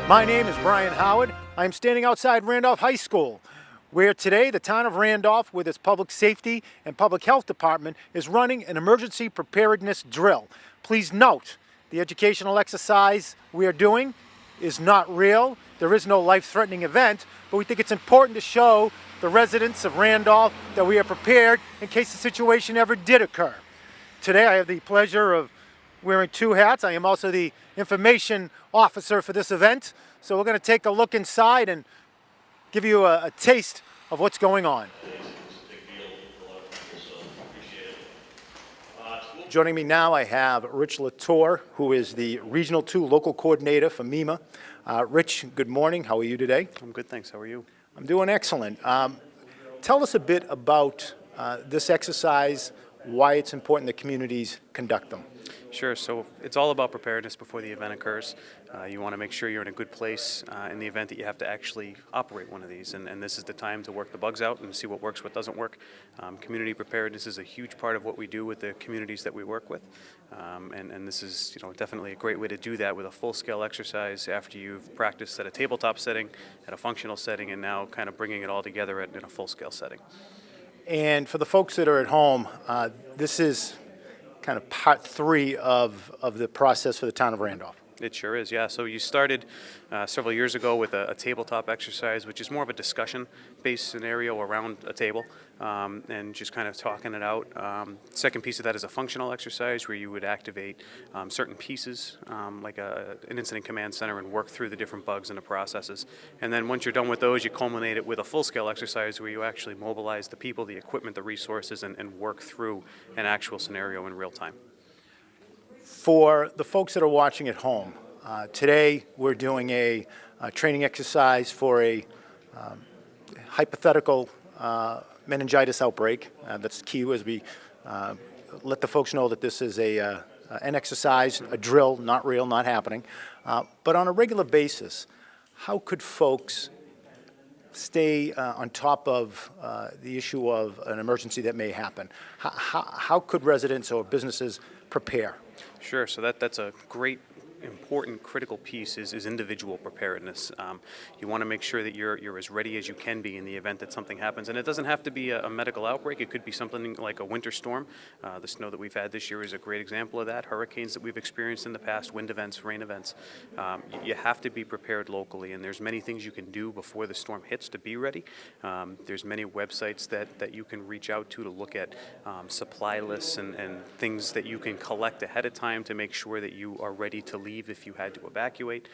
My name is Brian Howard. I'm standing outside Randolph High School, where today the town of Randolph, with its public safety and public health department, is running an emergency preparedness drill. Please note, the educational exercise we are doing is not real. There is no life-threatening event, but we think it's important to show the residents of Randolph that we are prepared in case the situation ever did occur. Today I have the pleasure of wearing two hats. I am also the information officer for this event. So we're going to take a look inside and give you a taste of what's going on. Joining me now, I have Rich Latour, who is the Regional 2 Local Coordinator for MEMA. Rich, good morning. How are you today? I'm good, thanks. How are you? I'm doing excellent. Tell us a bit about this exercise, why it's important that communities conduct them. Sure. So it's all about preparedness before the event occurs. You want to make sure you're in a good place in the event that you have to actually operate one of these. And this is the time to work the bugs out and see what works, what doesn't work. Community preparedness is a huge part of what we do with the communities that we work with. And this is definitely a great way to do that with a full-scale exercise after you've practiced at a tabletop setting, at a functional setting, and now kind of bringing it all together in a full-scale setting. And for the folks that are at home, this is kind of part 3 of the process for the town of Randolph. It sure is, yeah. So you started several years ago with a tabletop exercise, which is more of a discussion-based scenario around a table and just kind of talking it out. Second piece of that is a functional exercise where you would activate certain pieces like an incident command center and work through the different bugs and the processes. And then once you're done with those, you culminate it with a full-scale exercise where you actually mobilize the people, the equipment, the resources, and work through an actual scenario in real time. For the folks that are watching at home, today we're doing a training exercise for a hypothetical meningitis outbreak. That's key as we let the folks know that this is an exercise, a drill, not real, not happening. But on a regular basis, how could folks stay on top of the issue of an emergency that may happen? How could residents or businesses prepare? Sure. So that's a great, important, critical piece is individual preparedness. You want to make sure that you're as ready as you can be in the event that something happens. And it doesn't have to be a medical outbreak. It could be something like a winter storm. The snow that we've had this year is a great example of that. Hurricanes that we've experienced in the past, wind events, rain events. You have to be prepared locally, and there's many things you can do before the storm hits to be ready. There's many websites that you can reach out to look at supply lists and things that you can collect ahead of time to make sure that you are ready to leave if you had to evacuate,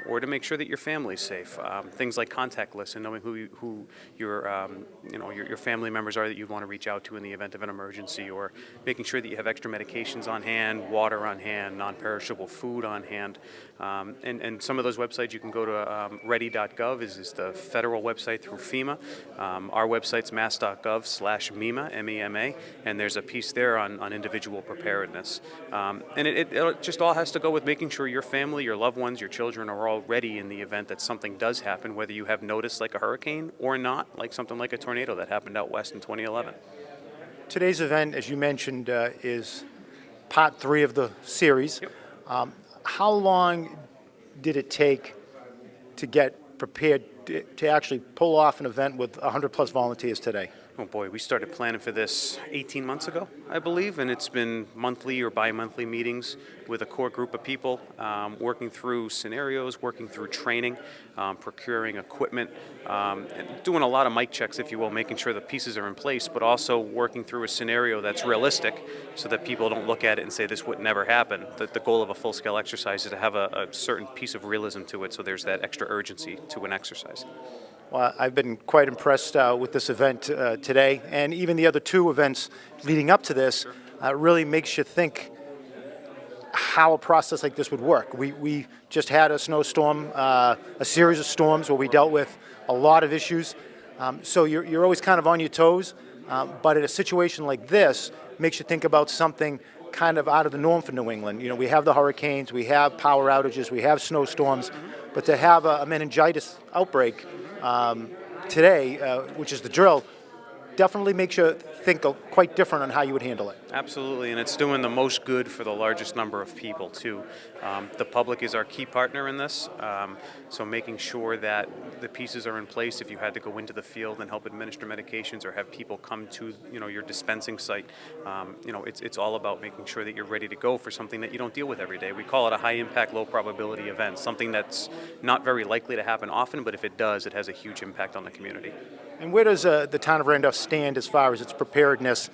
or to make sure that your family's safe. Things like contact lists and knowing who your family members are that you want to reach out to in the event of an emergency, or making sure that you have extra medications on hand, water on hand, non-perishable food on hand. And some of those websites you can go to ready.gov is the federal website through FEMA. Our website's mass.gov/MEMA, M-E-M-A, and there's a piece there on individual preparedness. And it just all has to go with making sure your family, your loved ones, your children are all ready in the event that something does happen, whether you have notice like a hurricane or not, like something like a tornado that happened out west in 2011. Today's event, as you mentioned, is part 3 of the series. Yep. How long did it take to get prepared to actually pull off an event with 100+ volunteers today? Oh boy, we started planning for this 18 months ago, I believe, and it's been monthly or bi-monthly meetings with a core group of people, working through scenarios, working through training, procuring equipment, and doing a lot of mic checks, if you will, making sure the pieces are in place, but also working through a scenario that's realistic so that people don't look at it and say this would never happen. The goal of a full-scale exercise is to have a certain piece of realism to it, so there's that extra urgency to an exercise. Well, I've been quite impressed with this event today, and even the other 2 events leading up to this really makes you think how a process like this would work. We just had a snowstorm, a series of storms where we dealt with a lot of issues, so you're always kind of on your toes, but in a situation like this, makes you think about something kind of out of the norm for New England. We have the hurricanes, we have power outages, we have snowstorms, but to have a meningitis outbreak today, which is the drill, definitely makes you think quite different on how you would handle it. Absolutely, and it's doing the most good for the largest number of people, too. The public is our key partner in this, so making sure that the pieces are in place if you had to go into the field and help administer medications or have people come to your dispensing site. It's all about making sure that you're ready to go for something that you don't deal with every day. We call it a high-impact, low-probability event, something that's not very likely to happen often, but if it does, it has a huge impact on the community. And where does the town of Randolph stand as far as its preparedness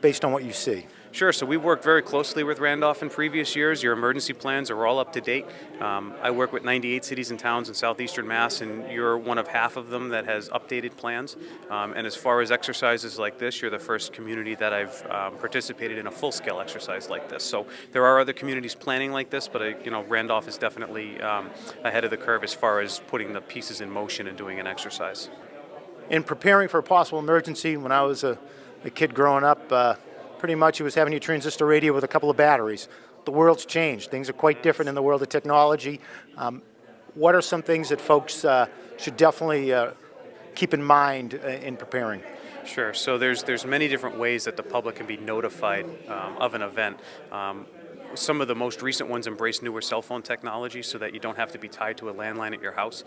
based on what you see? Sure. So we've worked very closely with Randolph in previous years. Your emergency plans are all up to date. I work with 98 cities and towns in southeastern Mass, and you're one of half of them that has updated plans. And as far as exercises like this, you're the first community that I've participated in a full-scale exercise like this. So there are other communities planning like this, but Randolph is definitely ahead of the curve as far as putting the pieces in motion and doing an exercise. In preparing for a possible emergency, when I was a kid growing up, pretty much it was having your transistor radio with a couple of batteries. The world's changed. Things are quite different in the world of technology. What are some things that folks should definitely keep in mind in preparing? Sure. So there's many different ways that the public can be notified of an event. Some of the most recent ones embrace newer cell phone technology so that you don't have to be tied to a landline at your house.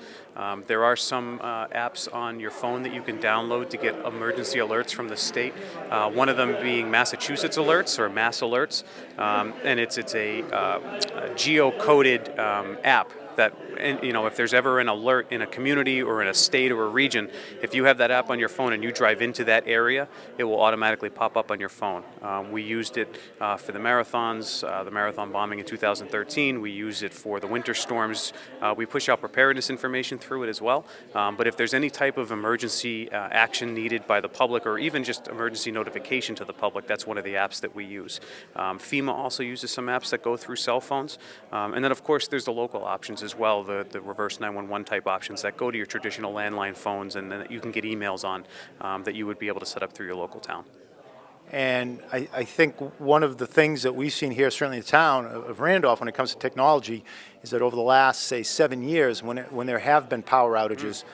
There are some apps on your phone that you can download to get emergency alerts from the state. One of them being Massachusetts Alerts or Mass Alerts, and it's a geo-coded app that, if there's ever an alert in a community or in a state or a region, if you have that app on your phone and you drive into that area, it will automatically pop up on your phone. We used it for the marathons, the marathon bombing in 2013. We use it for the winter storms. We push out preparedness information through it as well. But if there's any type of emergency action needed by the public or even just emergency notification to the public, that's one of the apps that we use. FEMA also uses some apps that go through cell phones. And then, of course, there's the local options as well, the reverse 911 type options that go to your traditional landline phones and then you can get emails on that you would be able to set up through your local town. And I think one of the things that we've seen here, certainly in the town of Randolph, when it comes to technology, is that over the last, say, 7 years, when there have been power outages,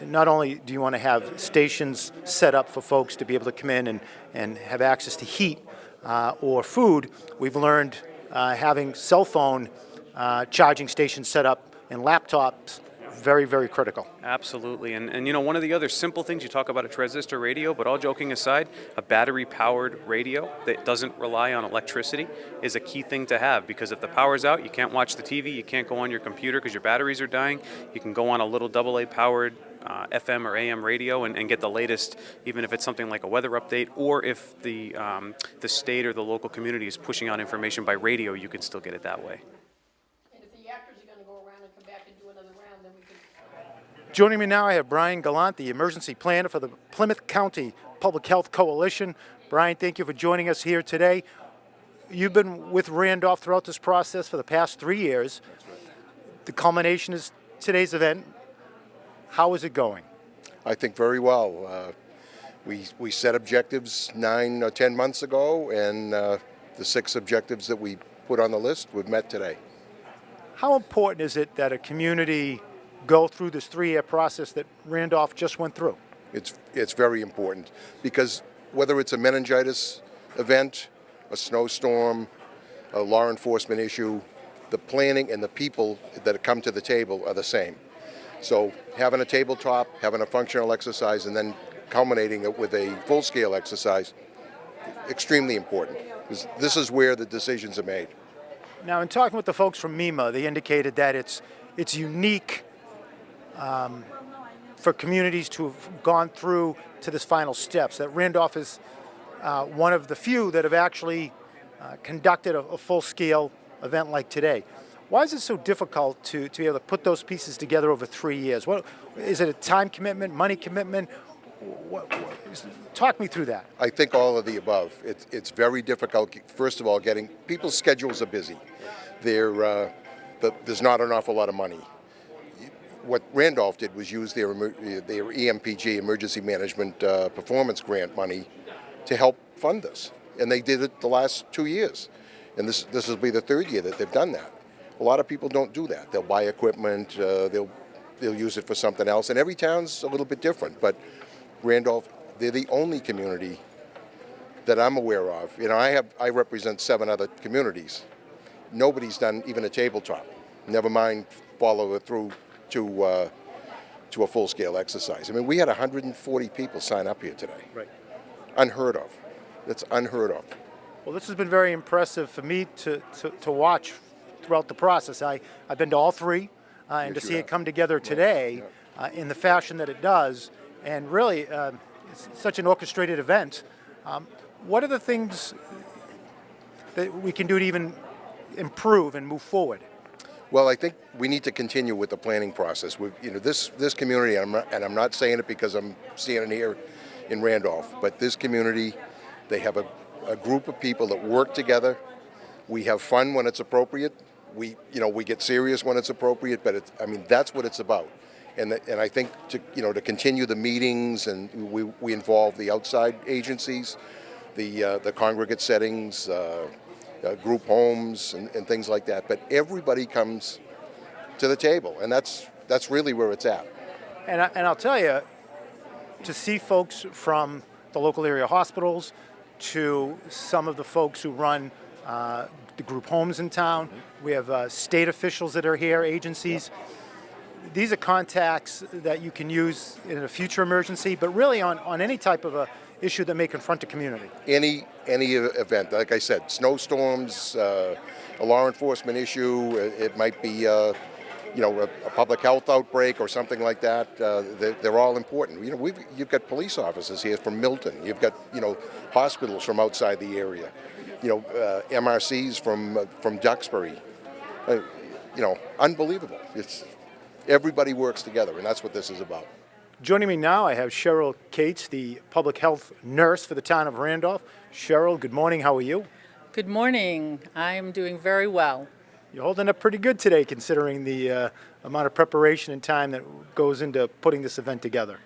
not only do you want to have stations set up for folks to be able to come in and have access to heat or food, we've learned having cell phone charging stations set up and laptops very, very critical. Absolutely. And one of the other simple things, you talk about a transistor radio, but all joking aside, a battery-powered radio that doesn't rely on electricity is a key thing to have, because if the power's out, you can't watch the TV, you can't go on your computer because your batteries are dying. You can go on a little AA-powered FM or AM radio and get the latest, even if it's something like a weather update, or if the state or the local community is pushing out information by radio, you can still get it that way. Joining me now, I have Brian Gallant, the emergency planner for the Plymouth County Public Health Coalition. Brian, thank you for joining us here today. You've been with Randolph throughout this process for the past 3 years. The culmination is today's event. How is it going? I think very well. We set objectives 9 or 10 months ago, and the 6 objectives that we put on the list we've met today. How important is it that a community go through this 3-year process that Randolph just went through? It's very important, because whether it's a meningitis event, a snowstorm, a law enforcement issue, the planning and the people that come to the table are the same. So having a tabletop, having a functional exercise, and then culminating it with a full-scale exercise, extremely important, because this is where the decisions are made. Now, in talking with the folks from MEMA, they indicated that it's unique for communities to have gone through to this final steps, that Randolph is one of the few that have actually conducted a full-scale event like today. Why is it so difficult to be able to put those pieces together over 3 years? What, is it a time commitment, money commitment? Talk me through that. I think all of the above. It's very difficult. First of all, people's schedules are busy. There's not an awful lot of money. What Randolph did was use their EMPG, Emergency Management Performance Grant money, to help fund this. And they did it the last 2 years. And this will be the 3rd year that they've done that. A lot of people don't do that. They'll buy equipment, they'll use it for something else. And every town's a little bit different. But Randolph, they're the only community that I'm aware of. I represent 7 other communities. Nobody's done even a tabletop. Never mind follow it through to a full-scale exercise. I mean, we had 140 people sign up here today. Right. Unheard of. That's unheard of. Well, this has been very impressive for me to watch throughout the process. I've been to all 3, and to Yes, see you it have. come together today in the fashion that it does, and really it's such an orchestrated event. What are the things that we can do to even improve and move forward? Well, I think we need to continue with the planning process. This community, and I'm not saying it because I'm standing here in Randolph, but this community, they have a group of people that work together. We have fun when it's appropriate. We get serious when it's appropriate, but that's what it's about. And I think to continue the meetings, and we involve the outside agencies, the congregate settings, group homes, and things like that. But everybody comes to the table, and that's really where it's at. And I'll tell you, to see folks from the local area hospitals to some of the folks who run the group homes in town. We have state officials that are here, agencies. These are contacts that you can use in a future emergency, but really on any type of a issue that may confront the community. Any event, like I said, snowstorms, a law enforcement issue, it might be a public health outbreak or something like that. They're all important. You've got police officers here from Milton. You've got hospitals from outside the area. MRCs from Duxbury. Unbelievable. Everybody works together, and that's what this is about. Joining me now, I have Cheryl Cates, the public health nurse for the town of Randolph. Cheryl, good morning. How are you? Good morning. I'm doing very well. You're holding up pretty good today, considering the amount of preparation and time that goes into putting this event together.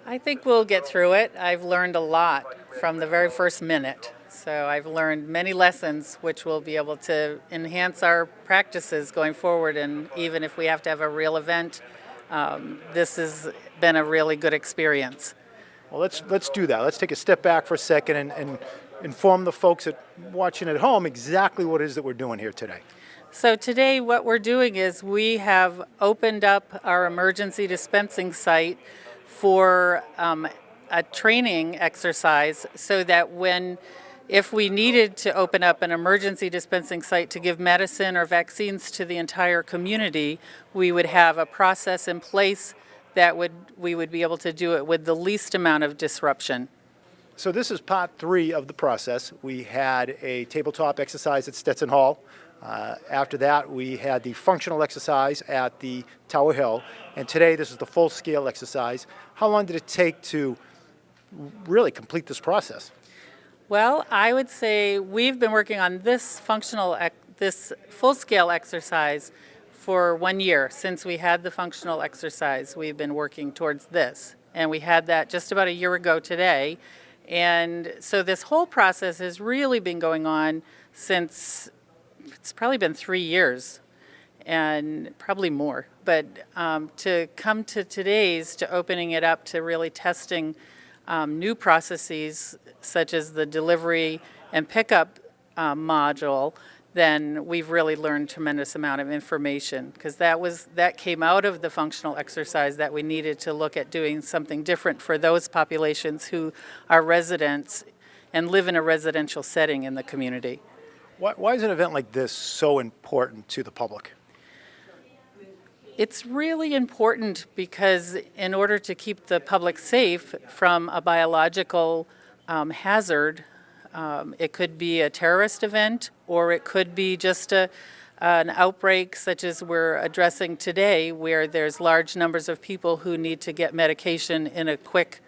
I think we'll get through it. I've learned a lot from the very first minute. So I've learned many lessons which will be able to enhance our practices going forward. And even if we have to have a real event, this has been a really good experience. Well, let's do that. Let's take a step back for a second and inform the folks watching at home exactly what it is that we're doing here today. So today what we're doing is we have opened up our emergency dispensing site for a training exercise so that if we needed to open up an emergency dispensing site to give medicine or vaccines to the entire community, we would have a process in place that we would be able to do it with the least amount of disruption. So this is part 3 of the process. We had a tabletop exercise at Stetson Hall. After that, we had the functional exercise at the Tower Hill. And today, this is the full-scale exercise. How long did it take to really complete this process? Well, I would say we've been working on this full-scale exercise for 1 year. Since we had the functional exercise, we've been working towards this. And we had that just about a year ago today. And so this whole process has really been going on since, it's probably been 3 years, and probably more. But to come to today's, to opening it up to really testing new processes such as the delivery and pickup module, then we've really learned a tremendous amount of information, because that came out of the functional exercise that we needed to look at doing something different for those populations who are residents and live in a residential setting in the community. Why is an event like this so important to the public? It's really important because in order to keep the public safe from a biological hazard, it could be a terrorist event, or it could be just an outbreak such as we're addressing today, where there's large numbers of people who need to get medication in a quick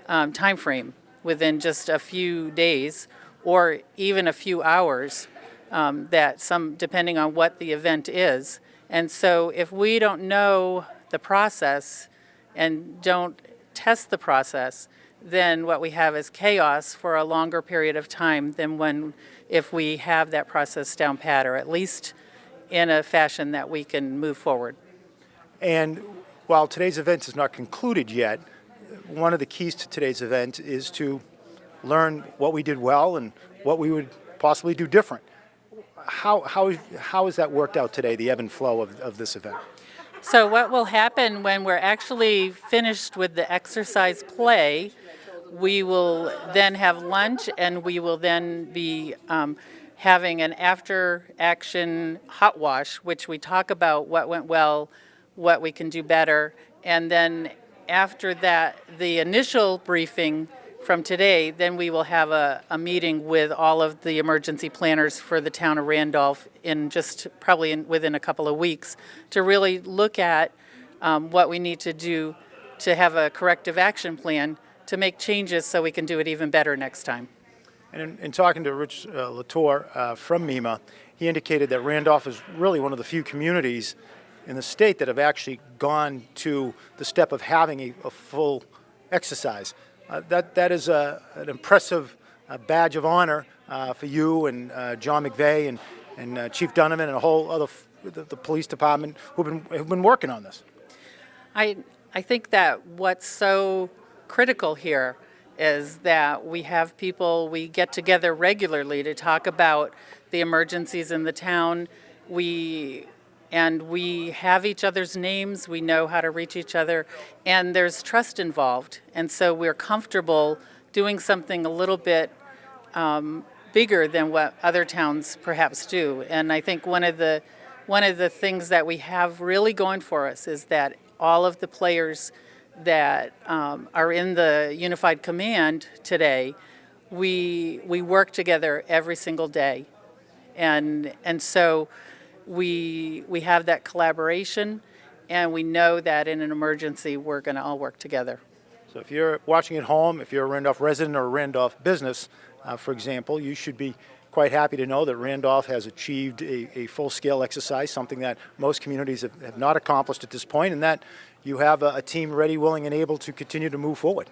time frame within just a few days or even a few hours, depending on what the event is. And so if we don't know the process and don't test the process, then what we have is chaos for a longer period of time than if we have that process down pat, or at least in a fashion that we can move forward. And while today's event is not concluded yet, one of the keys to today's event is to learn what we did well and what we would possibly do different. How has that worked out today, the ebb and flow of this event? So what will happen when we're actually finished with the exercise play, we will then have lunch, and we will then be having an after-action hot wash, which we talk about what went well, what we can do better, and then after that, the initial briefing from today, then we will have a meeting with all of the emergency planners for the town of Randolph in just probably within a couple of weeks to really look at what we need to do to have a corrective action plan to make changes so we can do it even better next time. And in talking to Rich Latour from MEMA, he indicated that Randolph is really one of the few communities in the state that have actually gone to the step of having a full exercise. That is an impressive badge of honor for you and John McVeigh and Chief Donovan and a whole other the police department who've been working on this. I think that what's so critical here is that we have people, we get together regularly to talk about the emergencies in the town. We have each other's names, we know how to reach each other, and there's trust involved. And so we're comfortable doing something a little bit bigger than what other towns perhaps do. And I think one of the things that we have really going for us is that all of the players that are in the Unified Command today, we work together every single day. And so we have that collaboration, and we know that in an emergency we're going to all work together. So if you're watching at home, if you're a Randolph resident or a Randolph business, for example, you should be quite happy to know that Randolph has achieved a full-scale exercise, something that most communities have not accomplished at this point, and that you have a team ready, willing, and able to continue to move forward.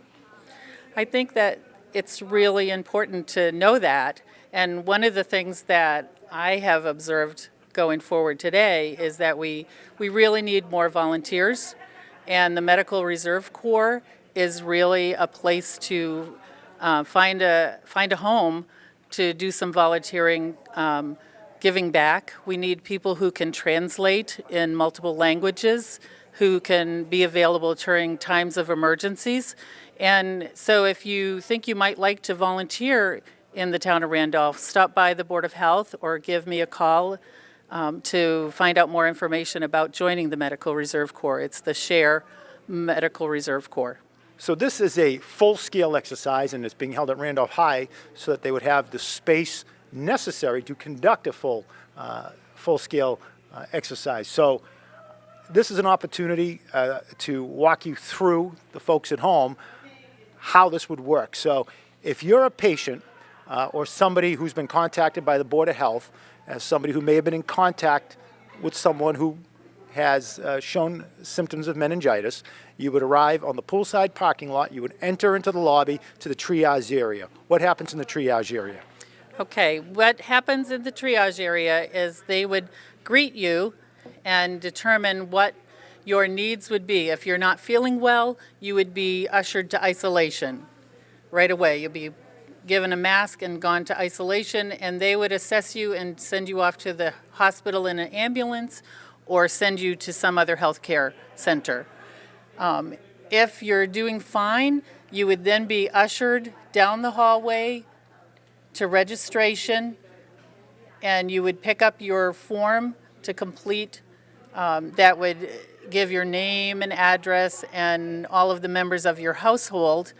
I think that it's really important to know that, and one of the things that I have observed going forward today is that we really need more volunteers, and the Medical Reserve Corps is really a place to find a home to do some volunteering, giving back. We need people who can translate in multiple languages, who can be available during times of emergencies. And so if you think you might like to volunteer in the town of Randolph, stop by the Board of Health or give me a call to find out more information about joining the Medical Reserve Corps. It's the SHARE Medical Reserve Corps. So this is a full-scale exercise, and it's being held at Randolph High so that they would have the space necessary to conduct a full-scale exercise. So this is an opportunity to walk you through, the folks at home, how this would work. So if you're a patient or somebody who's been contacted by the Board of Health, as somebody who may have been in contact with someone who has shown symptoms of meningitis, you would arrive on the poolside parking lot, you would enter into the lobby to the triage area. What happens in the triage area? Okay, what happens in the triage area is they would greet you and determine what your needs would be. If you're not feeling well, you would be ushered to isolation right away. You'll be given a mask and gone to isolation, and they would assess you and send you off to the hospital in an ambulance or send you to some other healthcare center. If you're doing fine, you would then be ushered down the hallway to registration, and you would pick up your form to complete that would give your name and address and all of the members of your household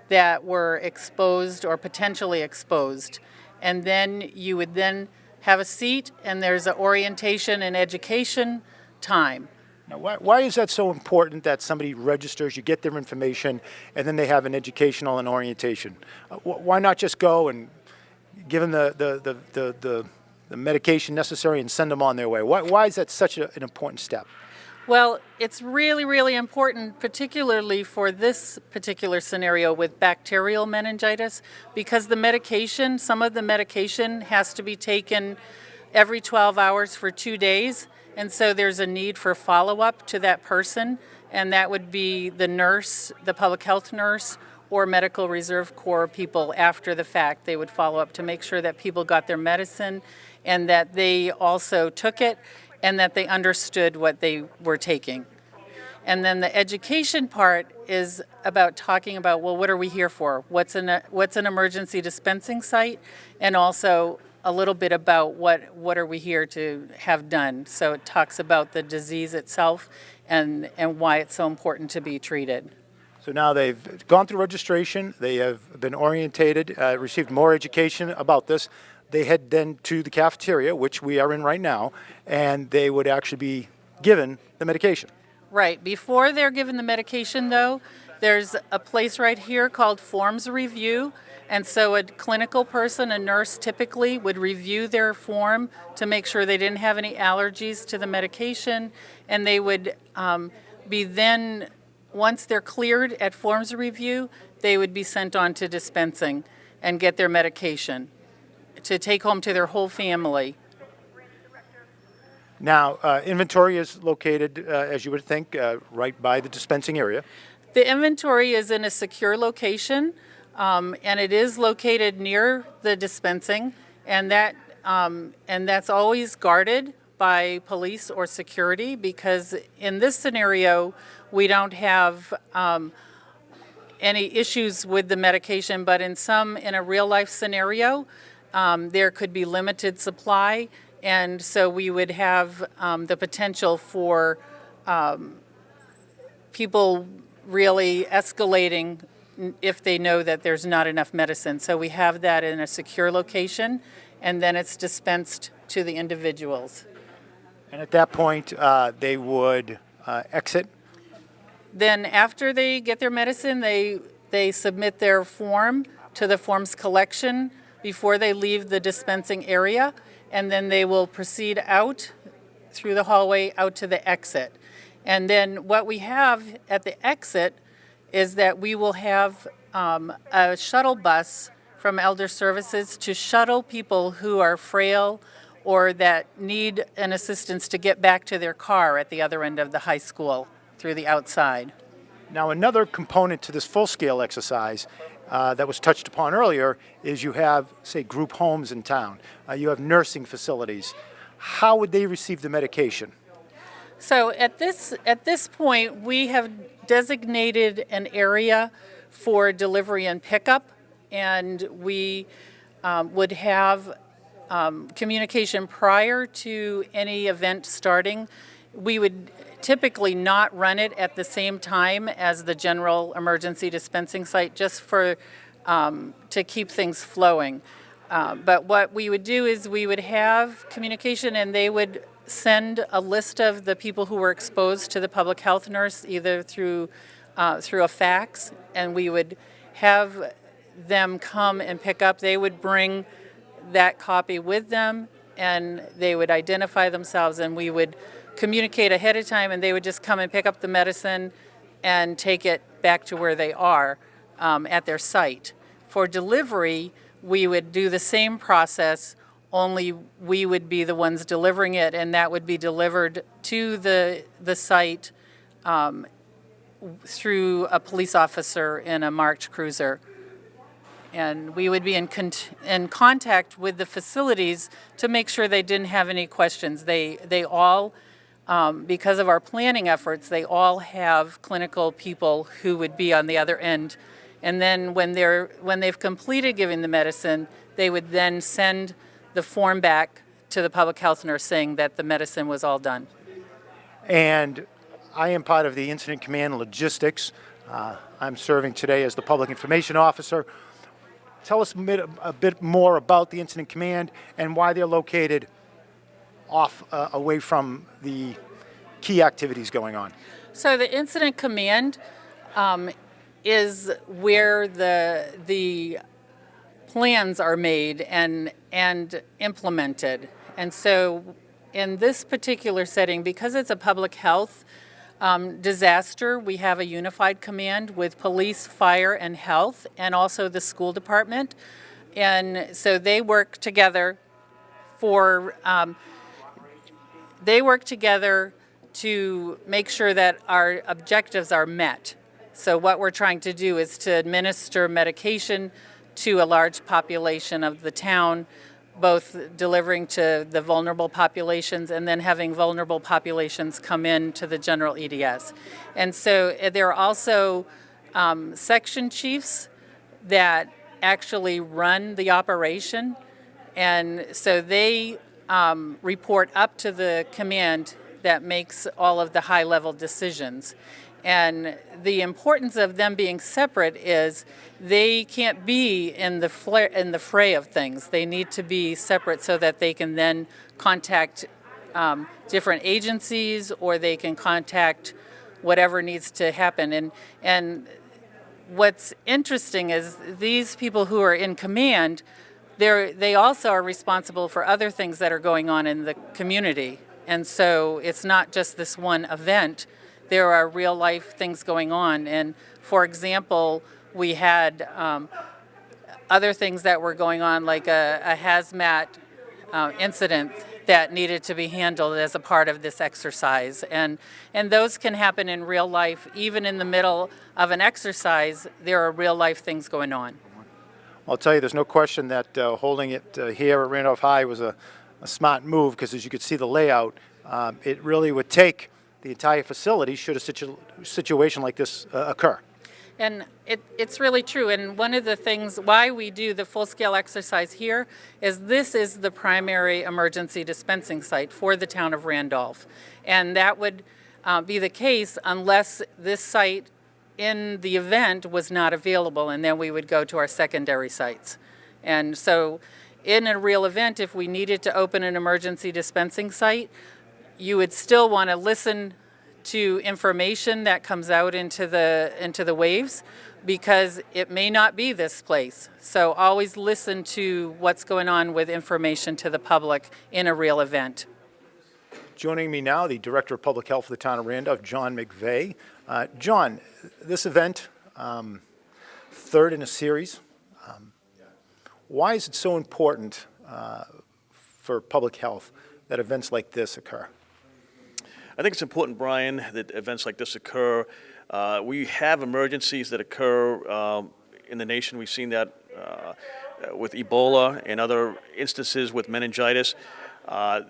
that were exposed or potentially exposed. And then you would then have a seat, and there's an orientation and education time. Now, why is that so important that somebody registers, you get their information, and then they have an educational and orientation? Why not just go and give them the medication necessary and send them on their way? Why is that such an important step? Well, it's really, really important, particularly for this particular scenario with bacterial meningitis, because the medication, some of the medication has to be taken every 12 hours for 2 days. And so there's a need for follow-up to that person, and that would be the nurse, the public health nurse, or Medical Reserve Corps people after the fact. They would follow up to make sure that people got their medicine and that they also took it and that they understood what they were taking. And then the education part is about talking about, well, what are we here for? What's an emergency dispensing site? And also a little bit about what are we here to have done. So it talks about the disease itself and why it's so important to be treated. So now they've gone through registration, they have been orientated, received more education about this. They head then to the cafeteria, which we are in right now, and they would actually be given the medication. Right. Before they're given the medication, though, there's a place right here called forms review. And so a clinical person, a nurse typically, would review their form to make sure they didn't have any allergies to the medication. And they would be then, once they're cleared at forms review, they would be sent on to dispensing and get their medication to take home to their whole family. Now, inventory is located, as you would think, right by the dispensing area. The inventory is in a secure location, and it is located near the dispensing, and that's always guarded by police or security, because in this scenario, we don't have any issues with the medication, but in a real life scenario, there could be limited supply. And so we would have the potential for people really escalating if they know that there's not enough medicine. So we have that in a secure location, and then it's dispensed to the individuals. And at that point, they would exit. Then after they get their medicine, they submit their form to the forms collection before they leave the dispensing area. And then they will proceed out through the hallway out to the exit. And then what we have at the exit is that we will have a shuttle bus from Elder Services to shuttle people who are frail or that need an assistance to get back to their car at the other end of the high school through the outside. Now, another component to this full-scale exercise that was touched upon earlier is you have, say, group homes in town. You have nursing facilities. How would they receive the medication? So at this point, we have designated an area for delivery and pickup, and we would have communication prior to any event starting. We would typically not run it at the same time as the general emergency dispensing site, just for to keep things flowing. But what we would do is we would have communication, and they would send a list of the people who were exposed to the public health nurse, either through a fax, and we would have them come and pick up. They would bring that copy with them, and they would identify themselves, and we would communicate ahead of time, and they would just come and pick up the medicine and take it back to where they are at their site. For delivery, we would do the same process, only we would be the ones delivering it, and that would be delivered to the site through a police officer in a marked cruiser. And we would be in contact with the facilities to make sure they didn't have any questions. They all, because of our planning efforts, they all have clinical people who would be on the other end. And then when they've completed giving the medicine, they would then send the form back to the public health nurse saying that the medicine was all done. And I am part of the Incident Command Logistics. I'm serving today as the Public Information Officer. Tell us a bit more about the Incident Command and why they're located away from the key activities going on. So the Incident Command is where the plans are made and implemented. And so in this particular setting, because it's a public health disaster, we have a unified command with police, fire, and health, and also the school department. And so they work together to make sure that our objectives are met. So what we're trying to do is to administer medication to a large population of the town, both delivering to the vulnerable populations and then having vulnerable populations come in to the general EDS. And so there are also section chiefs that actually run the operation, and so they report up to the command that makes all of the high-level decisions. And the importance of them being separate is they can't be in the fray of things. They need to be separate so that they can then contact different agencies, or they can contact whatever needs to happen. And what's interesting is these people who are in command, they also are responsible for other things that are going on in the community. And so it's not just this one event. There are real life things going on. And for example, we had other things that were going on, like a hazmat incident that needed to be handled as a part of this exercise. And those can happen in real life. Even in the middle of an exercise, there are real life things going on. I'll tell you, there's no question that holding it here at Randolph High was a smart move, because as you could see the layout, it really would take the entire facility should a situation like this occur. And it's really true. And one of the things why we do the full-scale exercise here is this is the primary emergency dispensing site for the town of Randolph. And that would be the case unless this site in the event was not available, and then we would go to our secondary sites. And so in a real event, if we needed to open an emergency dispensing site, you would still want to listen to information that comes out into the waves, because it may not be this place. So always listen to what's going on with information to the public in a real event. Joining me now, the Director of Public Health for the town of Randolph, John McVeigh. John, this event, third in a series, why is it so important for public health that events like this occur? I think it's important, Brian, that events like this occur. We have emergencies that occur in the nation. We've seen that with Ebola and other instances with meningitis.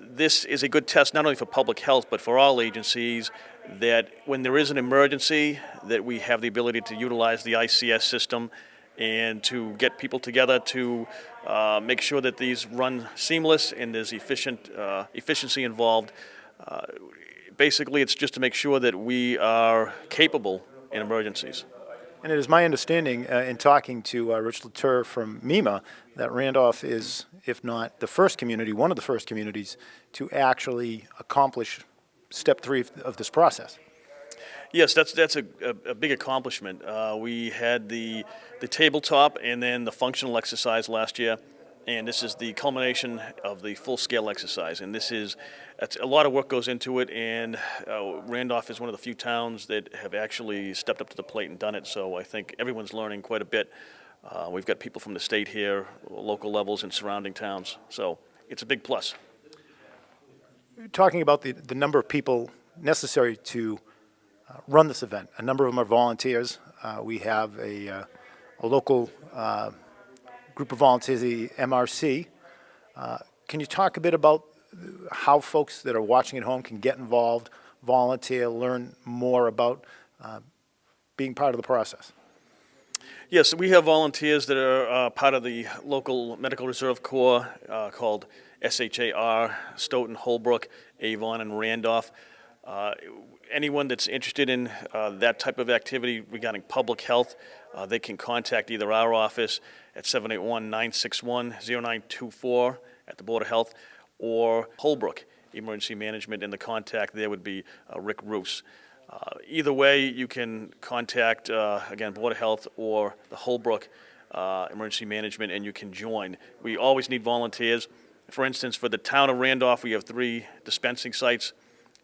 This is a good test not only for public health but for all agencies, that when there is an emergency, that we have the ability to utilize the ICS system and to get people together to make sure that these run seamless and there's efficiency involved. Basically, it's just to make sure that we are capable in emergencies. And it is my understanding, in talking to Rich Latour from MEMA, that Randolph is, if not the first community, one of the first communities to actually accomplish step 3 of this process. Yes, that's a big accomplishment. We had the tabletop and then the functional exercise last year, and this is the culmination of the full-scale exercise. And that's a lot of work goes into it, and Randolph is one of the few towns that have actually stepped up to the plate and done it. So I think everyone's learning quite a bit. We've got people from the state here, local levels, and surrounding towns. So it's a big plus. Talking about the number of people necessary to run this event, a number of them are volunteers. We have a local group of volunteers, the MRC. Can you talk a bit about how folks that are watching at home can get involved, volunteer, learn more about being part of the process? Yes, we have volunteers that are part of the local Medical Reserve Corps called SHAR, Stoughton, Holbrook, Avon, and Randolph. Anyone that's interested in that type of activity regarding public health, they can contact either our office at 781-961-0924 at the Board of Health, or Holbrook Emergency Management, and the contact there would be Rick Roos. Either way, you can contact, again, Board of Health or the Holbrook Emergency Management, and you can join. We always need volunteers. For instance, for the town of Randolph, we have 3 dispensing sites.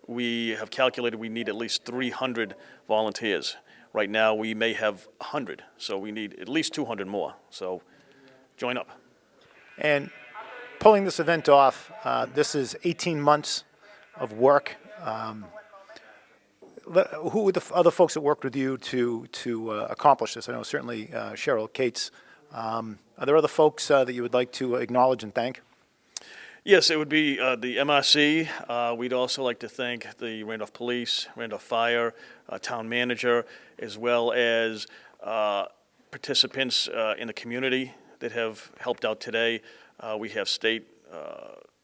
We have calculated we need at least 300 volunteers. Right now, we may have 100, so we need at least 200 more. So join up. And pulling this event off, this is 18 months of work. Who were the other folks that worked with you to accomplish this? I know certainly Cheryl Cates. Are there other folks that you would like to acknowledge and thank? Yes, it would be the MRC. We'd also like to thank the Randolph Police, Randolph Fire, Town Manager, as well as participants in the community that have helped out today. We have state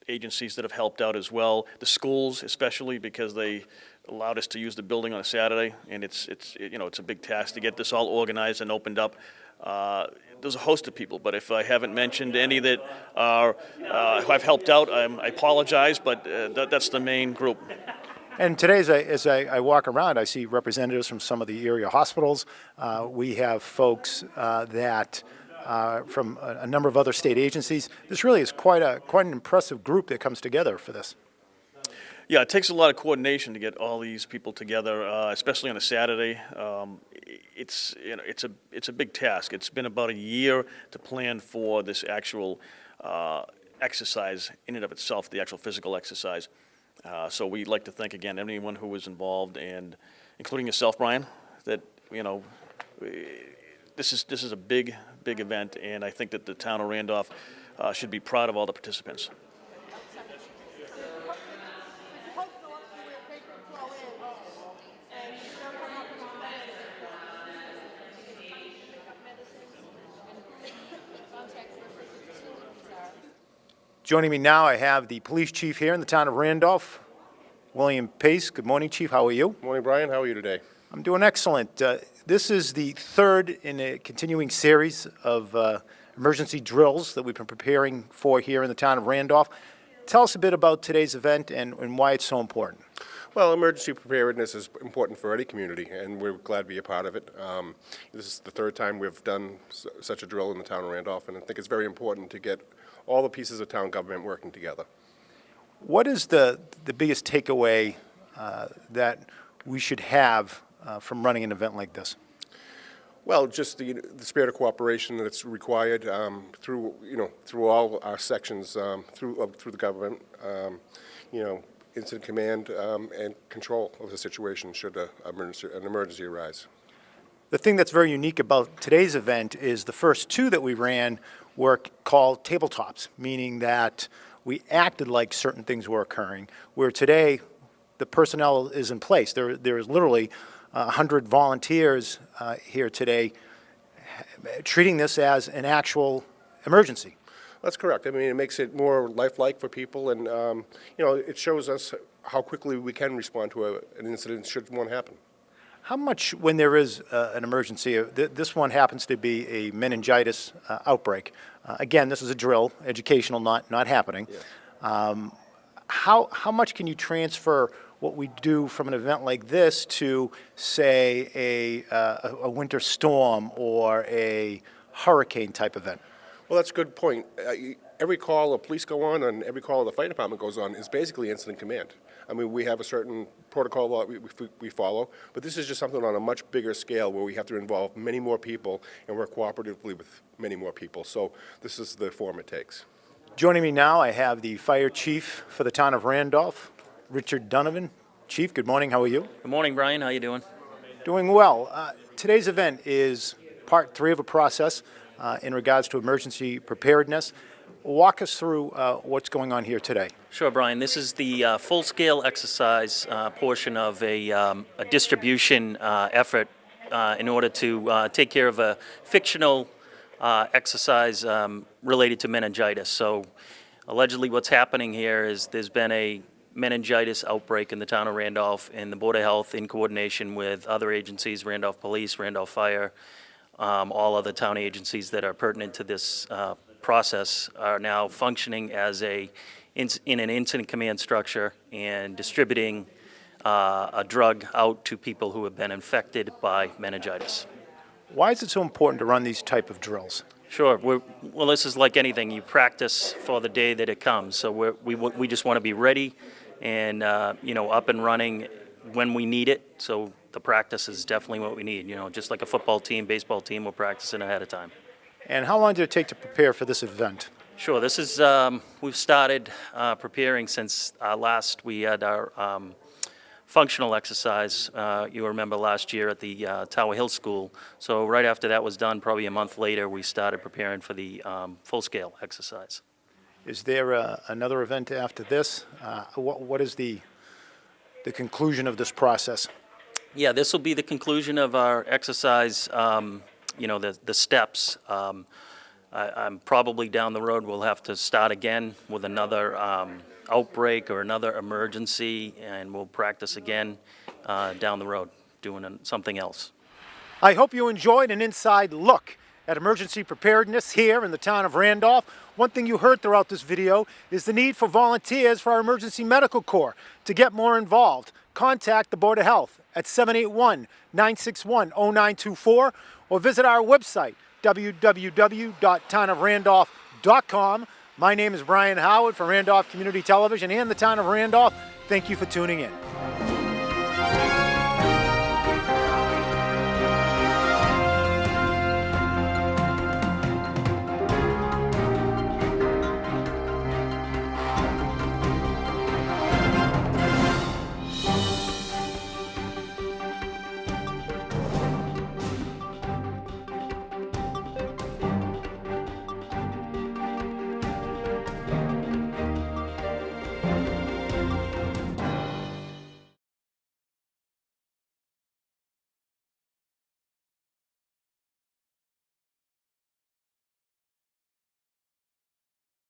agencies that have helped out as well. The schools, especially, because they allowed us to use the building on a Saturday, and it's a big task to get this all organized and opened up. There's a host of people, but if I haven't mentioned any that are who I've helped out, I apologize, but that's the main group. And today, as I walk around, I see representatives from some of the area hospitals. We have folks that from a number of other state agencies. This really is quite an impressive group that comes together for this. Yeah, it takes a lot of coordination to get all these people together, especially on a Saturday. It's a big task. It's been about a year to plan for this actual exercise in and of itself, the actual physical exercise. So we'd like to thank again anyone who was involved, and including yourself, Brian. That this is a big event, and I think that the town of Randolph should be proud of all the participants. Joining me now, I have the police chief here in the town of Randolph, William Pace. Good morning, Chief. How are you? Morning, Brian. How are you today? I'm doing excellent. This is the third in a continuing series of emergency drills that we've been preparing for here in the town of Randolph. Tell us a bit about today's event and why it's so important. Well, emergency preparedness is important for any community, and we're glad to be a part of it. This is the third time we've done such a drill in the town of Randolph, and I think it's very important to get all the pieces of town government working together. What is the biggest takeaway that we should have from running an event like this? Well, just the spirit of cooperation that's required through all our sections through the government. Incident command and control of the situation should an emergency arise. The thing that's very unique about today's event is the first two that we ran were called tabletops, meaning that we acted like certain things were occurring, where today the personnel is in place. There is literally 100 volunteers here today treating this as an actual emergency. That's correct. I mean, it makes it more lifelike for people, and it shows us how quickly we can respond to an incident should one happen. How much, when there is an emergency, this one happens to be a meningitis outbreak. Again, this is a drill, educational, not happening. Yeah. How much can you transfer what we do from an event like this to, say, a winter storm or a hurricane type event? Well, that's a good point. Every call the police go on and every call the fire department goes on is basically incident command. I mean, we have a certain protocol that we follow, but this is just something on a much bigger scale where we have to involve many more people and work cooperatively with many more people. So this is the form it takes. Joining me now, I have the fire chief for the town of Randolph, Richard Donovan. Chief, good morning. How are you? Good morning, Brian. How you doing? Doing well. Today's event is part 3 of a process in regards to emergency preparedness. Walk us through what's going on here today. Sure, Brian. This is the full-scale exercise portion of a distribution effort in order to take care of a fictional exercise related to meningitis. So allegedly what's happening here is there's been a meningitis outbreak in the town of Randolph, and the Board of Health, in coordination with other agencies, Randolph Police, Randolph Fire, all other town agencies that are pertinent to this process, are now functioning as in an incident command structure and distributing a drug out to people who have been infected by meningitis. Why is it so important to run these type of drills? Sure. Well, this is like anything. You practice for the day that it comes. So we just want to be ready and up and running when we need it. So the practice is definitely what we need. Just like a football team, baseball team, we're practicing ahead of time. And how long did it take to prepare for this event? Sure. This is we've started preparing since last we had our functional exercise. You remember last year at the Tower Hill School. So right after that was done, probably a month later, we started preparing for the full-scale exercise. Is there another event after this? What is the conclusion of this process? Yeah, this will be the conclusion of our exercise, the steps. I'm probably down the road, we'll have to start again with another outbreak or another emergency, and we'll practice again down the road, doing something else. I hope you enjoyed an inside look at emergency preparedness here in the town of Randolph. One thing you heard throughout this video is the need for volunteers for our emergency medical corps. To get more involved, contact the Board of Health at 781-961-0924 or visit our website, www.townofrandolph.com. My name is Brian Howard for Randolph Community Television and the town of Randolph. Thank you for tuning in.